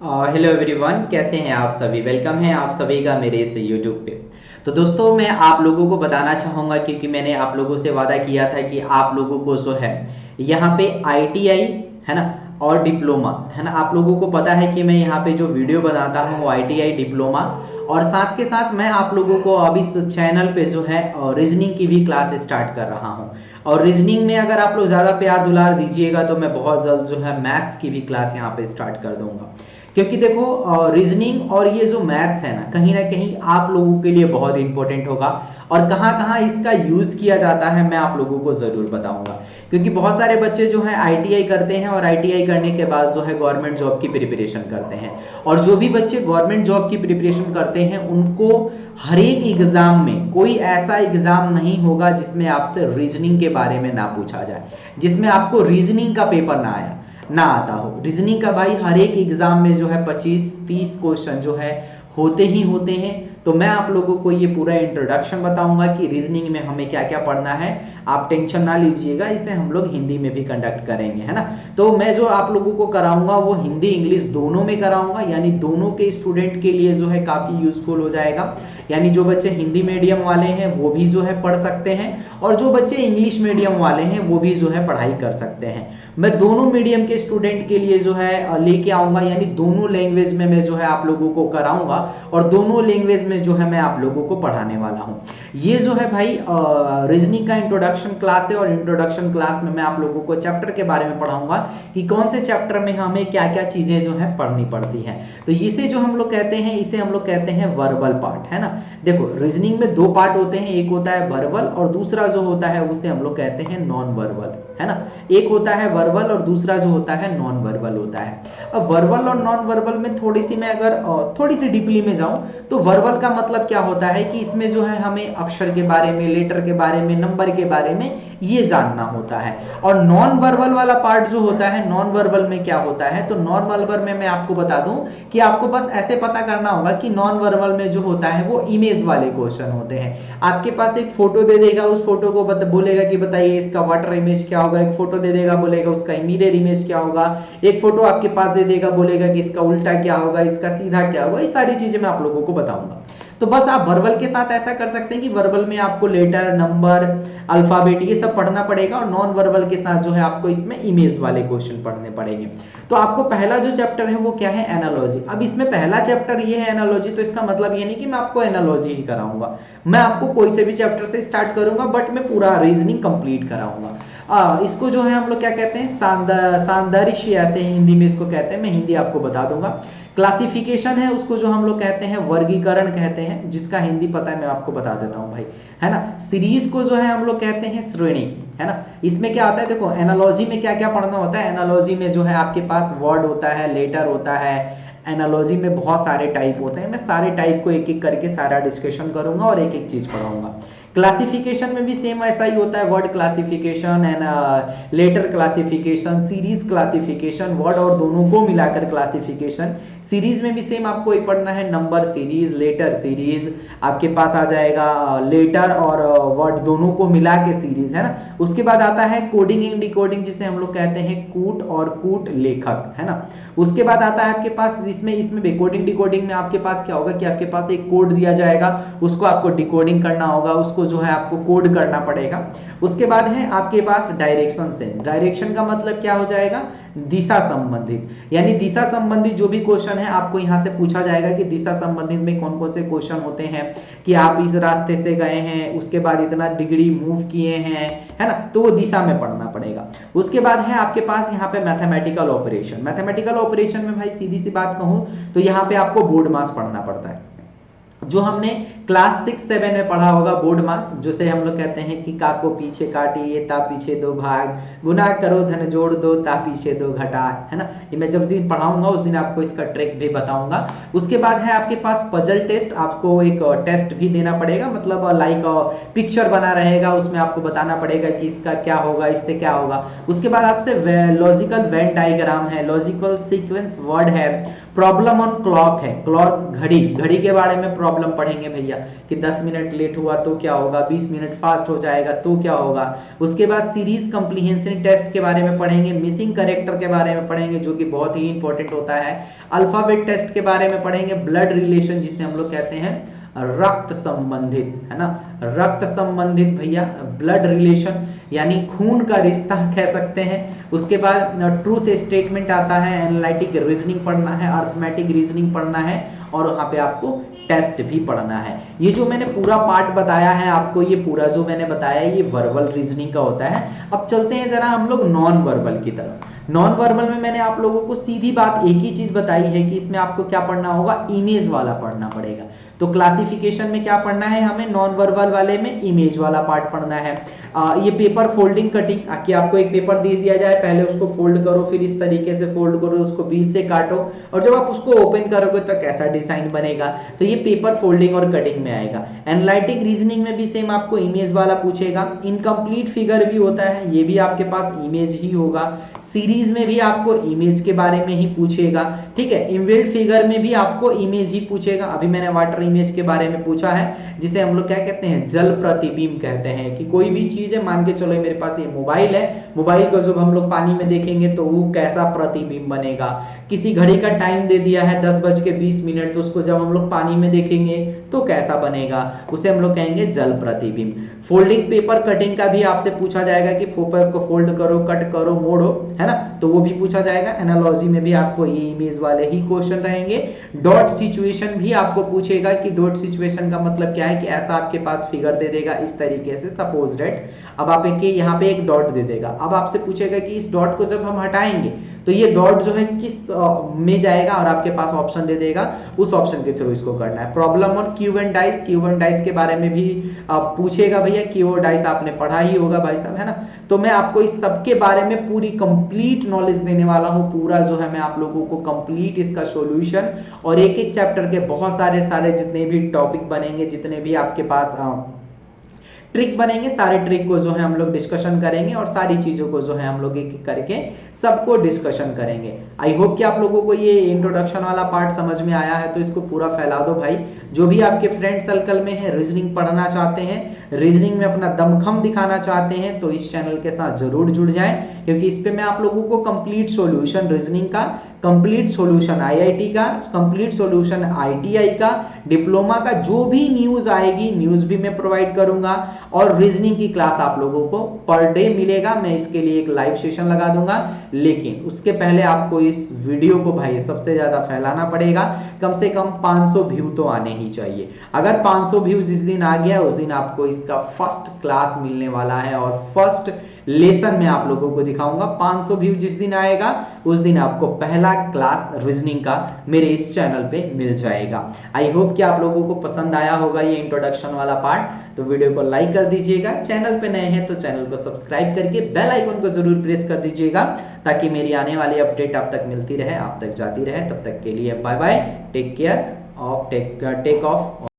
Hello everyone, कैसे हैं आप सभी। वेलकम है आप सभी का मेरे इस यूट्यूब पे। तो दोस्तों, मैं आप लोगों को बताना चाहूँगा क्योंकि मैंने आप लोगों से वादा किया था कि आप लोगों को जो है यहाँ पे आईटीआई है ना और डिप्लोमा है ना, आप लोगों को पता है कि मैं यहाँ पे जो वीडियो बनाता हूँ वो आईटीआई डिप्लोमा और साथ के साथ मैं आप लोगों को अब इस चैनल पे जो है रीजनिंग की भी क्लास स्टार्ट कर रहा हूँ। और रीजनिंग में अगर आप लोग ज़्यादा प्यार दुलार दीजिएगा तो मैं बहुत जल्द जो है मैथ्स की भी क्लास यहाँ पे स्टार्ट कर दूंगा। क्योंकि देखो, रीजनिंग और ये जो मैथ्स है ना कहीं आप लोगों के लिए बहुत इंपॉर्टेंट होगा और कहाँ कहाँ इसका यूज किया जाता है मैं आप लोगों को जरूर बताऊंगा। क्योंकि बहुत सारे बच्चे जो है आईटीआई करते हैं और आईटीआई करने के बाद जो है गवर्नमेंट जॉब की प्रिपरेशन करते हैं। और जो भी बच्चे गवर्नमेंट जॉब की प्रिपरेशन करते हैं उनको हर एक एग्जाम में कोई ऐसा एग्जाम नहीं होगा जिसमें आपसे रीजनिंग के बारे में ना पूछा जाए, जिसमें आपको रीजनिंग का पेपर ना आता हो। रीजनिंग का भाई हर एक एग्जाम में जो है 25-30 क्वेश्चन जो है होते ही होते हैं। तो मैं आप लोगों को ये पूरा इंट्रोडक्शन बताऊंगा कि रीजनिंग में हमें क्या क्या पढ़ना है। आप टेंशन ना लीजिएगा, इसे हम लोग हिंदी में भी कंडक्ट करेंगे, है ना। तो मैं जो आप लोगों को कराऊंगा वो हिंदी इंग्लिश दोनों में कराऊंगा, यानी दोनों के स्टूडेंट के लिए जो है काफी यूजफुल हो जाएगा। यानी जो बच्चे हिंदी मीडियम वाले हैं वो भी जो है पढ़ सकते हैं और जो बच्चे इंग्लिश मीडियम वाले हैं वो भी जो है पढ़ाई कर सकते हैं। मैं दोनों मीडियम के स्टूडेंट के लिए जो है लेके आऊंगा, यानी दोनों लैंग्वेज में मैं जो है आप लोगों को कराऊंगा और दोनों लैंग्वेज में जो है मैं आप लोगों को पढ़ाने वाला हूं। ये जो है भाई रीजनिंग का इंट्रोडक्शन क्लास है और इंट्रोडक्शन क्लास में मैं आप लोगों को चैप्टर के बारे में पढ़ाऊंगा कि कौन से चैप्टर में हमें क्या क्या चीजें जो है पढ़नी पड़ती हैं। तो इसे जो हम लोग कहते हैं, इसे हम लोग कहते हैं वर्बल पार्ट, है ना। देखो, रीजनिंग में दो पार्ट होते हैं, एक होता है वर्बल और दूसरा जो होता है उसे हम लोग कहते हैं नॉन वर्बल, है ना। एक होता है वर्बल और दूसरा जो होता है नॉन वर्बल होता है। अब वर्बल और नॉन वर्बल में थोड़ी सी मैं अगर थोड़ी सी डीपली में जाऊं तो वर्बल का मतलब क्या होता है कि इसमें जो है हमें अक्षर के बारे में, लेटर के बारे में, नंबर के बारे में ये जानना होता है। और नॉन वर्बल वाला पार्ट जो होता है, नॉन वर्बल में क्या होता है, तो नॉन वर्बल में मैं आपको बता दूं कि आपको बस ऐसे पता करना होगा कि नॉन वर्बल में जो होता है वो इमेज वाले क्वेश्चन होते हैं। आपके पास एक फोटो दे देगा, उस फोटो को बोलेगा कि बताइए इसका वाटर इमेज क्या होगा। एक फोटो दे देगा, बोलेगा उसका मिरर इमेज क्या होगा। एक फोटो आपके पास दे देगा, बोलेगा कि इसका उल्टा क्या होगा, इसका सीधा क्या होगा। ये सारी चीजें मैं आप लोगों को बताऊंगा। तो बस आप वर्बल के साथ ऐसा कर सकते हैं कि वर्बल में आपको लेटर, नंबर, अल्फाबेट ये सब पढ़ना पड़ेगा और नॉन वर्बल के साथ जो है आपको इसमें इमेज वाले क्वेश्चन पढ़ने पड़ेंगे। तो आपको पहला जो चैप्टर है वो क्या है, एनालॉजी। अब इसमें पहला चैप्टर ये है एनालॉजी, तो इसका मतलब ये नहीं कि मैं आपको एनालॉजी ही कराऊंगा, मैं आपको कोई से भी चैप्टर से स्टार्ट करूंगा बट मैं पूरा रीजनिंग कंप्लीट कराऊंगा। इसको जो है हम लोग क्या कहते हैं, सादृश्य ऐसे हिंदी में इसको कहते हैं, मैं हिंदी आपको बता दूंगा। क्लासिफिकेशन है उसको जो हम लोग कहते हैं वर्गीकरण कहते हैं, जिसका हिंदी पता है मैं आपको बता देता हूं भाई, है ना। सीरीज को जो है हम लोग कहते हैं श्रेणी, है ना। इसमें क्या होता है, देखो एनालॉजी में क्या क्या पढ़ना होता है। एनालॉजी में जो है आपके पास वर्ड होता है, लेटर होता है। एनालॉजी में बहुत सारे टाइप होते हैं, मैं सारे टाइप को एक एक करके सारा डिस्कशन करूंगा और एक एक चीज पढ़ाऊंगा। क्लासिफिकेशन में भी सेम ऐसा ही होता है, word classification and later classification, series classification, word और दोनों को मिलाकर क्लासिफिकेशन। सीरीज में भी सेम आपको ही पढ़ना है, नंबर सीरीज, लेटर सीरीज, आपके पास आ जाएगा लेटर और वर्ड दोनों को मिला के सीरीज, है ना। उसके बाद आता है कोडिंग एंड डिकोडिंग, जिसे हम लोग कहते हैं कूट और कूट लेखक, है ना। उसके बाद आता है आपके पास इसमें कोडिंग डिकोडिंग में आपके पास क्या होगा कि आपके पास एक कोड दिया जाएगा, उसको आपको डिकोडिंग करना होगा, उसको जो है आपको कोड करना पड़ेगा। उसके बाद है आपके पास डायरेक्शन सेंस। डायरेक्शन का मतलब क्या हो जाएगा, दिशा संबंधित, यानी दिशा संबंधित जो भी क्वेश्चन है आपको यहाँ से पूछा जाएगा कि दिशा संबंधित में कौन कौन से क्वेश्चन होते हैं कि आप इस रास्ते से गए हैं, उसके बाद इतना डिग्री मूव किए हैं, है ना, तो वो दिशा में पढ़ना पड़ेगा। उसके बाद है आपके पास यहाँ पे मैथमेटिकल ऑपरेशन। मैथमेटिकल ऑपरेशन में भाई सीधी सी बात कहूँ तो यहाँ पे आपको बोर्ड मास पढ़ना पड़ता है, जो हमने क्लास 6-7 में पढ़ा होगा, बोर्ड मास, जिसे हम लोग कहते हैं कि का को पीछे काटिए ता पीछे दो भाग, गुना करो धन जोड़ दो ता पीछे दो घटा, है ना। ये मैं जब दिन पढ़ाऊंगा उस दिन आपको इसका ट्रिक भी बताऊंगा। उसके बाद है आपके पास पजल टेस्ट, आपको एक टेस्ट भी देना पड़ेगा, मतलब लाइक पिक्चर बना रहेगा, उसमें आपको बताना पड़ेगा कि इसका क्या होगा, इससे क्या होगा। उसके बाद आपसे लॉजिकल वेन डायग्राम है, लॉजिकल सीक्वेंस वर्ड है, प्रॉब्लम ऑन क्लॉक है, क्लॉक घड़ी के बारे में प्रॉब्लम पढ़ेंगे भैया कि 10 मिनट लेट हुआ तो क्या होगा, 20 मिनट फास्ट हो जाएगा तो क्या होगा। उसके बाद सीरीज कंप्रीहेंशन टेस्ट के बारे में पढ़ेंगे, मिसिंग करेक्टर के बारे में पढ़ेंगे जो कि बहुत ही इंपॉर्टेंट होता है, अल्फाबेट टेस्ट के बारे में पढ़ेंगे, ब्लड रिलेशन जिसे हम लोग कहते हैं रक्त संबंधित, है ना, रक्त संबंधित भैया, ब्लड रिलेशन यानी खून का रिश्ता कह सकते हैं। उसके बाद ट्रूथ स्टेटमेंट आता है, एनालिटिक रीजनिंग पढ़ना है, अर्थमेटिक रीजनिंग पढ़ना है और वहाँ पे आपको टेस्ट भी पढ़ना है। ये जो मैंने पूरा पार्ट बताया है आपको, ये पूरा जो मैंने बताया है ये वर्बल रीजनिंग का होता है। अब चलते हैं जरा हम लोग नॉन वर्बल की तरफ। नॉन वर्बल में मैंने आप लोगों को सीधी बात एक ही चीज बताई है कि इसमें आपको क्या पढ़ना होगा, इमेज वाला पढ़ना पड़ेगा। तो क्लासिफिकेशन में क्या पढ़ना है हमें, नॉन वर्बल वाले में इमेज वाला पार्ट पढ़ना है। ये पेपर फोल्डिंग कटिंग, कि आपको एक पेपर दे दिया जाए, पहले उसको फोल्ड करो, फिर इस तरीके से फोल्ड करो, उसको बीच से काटो और जब आप उसको ओपन करोगे तो कैसा डिजाइन बनेगा, तो ये पेपर फोल्डिंग और कटिंग में आएगा। एनालिटिक रीजनिंग में भी सेम आपको इमेज वाला पूछेगा। इनकम्प्लीट फिगर भी होता है, ये भी आपके पास इमेज ही होगा। सीरीज में भी आपको इमेज के बारे में ही पूछेगा, ठीक है। इनबिल्ट फिगर में भी आपको इमेज ही पूछेगा। अभी मैंने वाटर इमेज के बारे में पूछा है, जिसे हम लोग क्या कहते हैं, जल प्रतिबिंब कहते हैं। कि कोई भी चीज है, मान के चलो मेरे पास ये मोबाइल है, मोबाइल को जब हम लोग पानी में देखेंगे तो वो कैसा प्रतिबिंब बनेगा। किसी घड़ी का टाइम दे दिया है 10:20, तो उसको जब हम लोग पानी में देखेंगे तो कैसा बनेगा, उसे हम लोग कहेंगे जल प्रतिबिंब। फोल्डिंग पेपर कटिंग का भी आपसे पूछा जाएगा कि पेपर को फोल्ड करो, कट करो, मोड़ो, है ना, तो वो भी पूछा जाएगा। एनालॉजी में भी आपको ये इमेज वाले ही क्वेश्चन रहेंगे। डॉट सिचुएशन भी आपको पूछेगा कि डॉट सिचुएशन का मतलब क्या है, कि ऐसा आपके पास फिगर दे देगा इस तरीके से, सपोज डेट, अब आप एक यहाँ पे एक डॉट दे देगा, अब आपसे पूछेगा कि इस डॉट को जब हम हटाएंगे तो ये डॉट जो है किस में जाएगा, और आपके पास ऑप्शन दे देगा, उस ऑप्शन के थ्रू इसको करना है। प्रॉब्लम और cube and dice, cube and dice के बारे में भी पूछेगा भैया, क्यूब और डाइस आपने पढ़ा ही होगा भाई साहब, है ना। तो मैं आपको इस सब के बारे में पूरी कंप्लीट नॉलेज देने वाला हूँ। पूरा जो है मैं आप लोगों को कंप्लीट इसका सॉल्यूशन और एक एक चैप्टर के बहुत सारे जितने भी टॉपिक बनेंगे, जितने भी आपके पास ट्रिक बनेंगे, सारे ट्रिक को जो है हम लोग डिस्कशन करेंगे और सारी चीजों को जो है हम लोग एक एक करके सबको डिस्कशन करेंगे। आई होप कि आप लोगों को ये इंट्रोडक्शन वाला पार्ट समझ में आया है, तो इसको पूरा फैला दो भाई। जो भी आपके फ्रेंड सर्कल में है, रीजनिंग पढ़ना चाहते हैं, रीजनिंग में अपना दमखम दिखाना चाहते हैं, तो इस चैनल के साथ जरूर जुड़ जाएं, क्योंकि इस पे मैं आप लोगों को कंप्लीट सॉल्यूशन रीजनिंग का, कंप्लीट सॉल्यूशन आईआईटी का, कंप्लीट सॉल्यूशन आईटीआई का, डिप्लोमा का, जो भी न्यूज आएगी न्यूज भी मैं प्रोवाइड करूंगा और रीजनिंग की क्लास आप लोगों को पर डे मिलेगा। मैं इसके लिए एक लाइव सेशन लगा दूंगा, लेकिन उसके पहले आपको इस वीडियो को भाई सबसे ज्यादा फैलाना पड़ेगा। कम से कम 500 व्यू तो आने ही चाहिए। अगर 500 व्यूज जिस दिन आ गया, उस दिन आपको इसका फर्स्ट क्लास मिलने वाला है और फर्स्ट लेसन में आप लोगों को दिखाऊंगा। 500 व्यू जिस दिन आएगा, उस दिन आपको पहला क्लास रीजनिंग का मेरे इस चैनल पे मिल जाएगा। आई होप कि आप लोगों को पसंद आया होगा ये इंट्रोडक्शन वाला पार्ट। तो वीडियो को लाइक कर दीजिएगा, चैनल पे नए हैं तो चैनल को सब्सक्राइब करके बेल आइकन को जरूर प्रेस कर दीजिएगा, ताकि मेरी आने वाली अपडेट आप तक मिलती रहे, आप तक जाती रहे। तब तक के लिए bye bye, take care of, take of.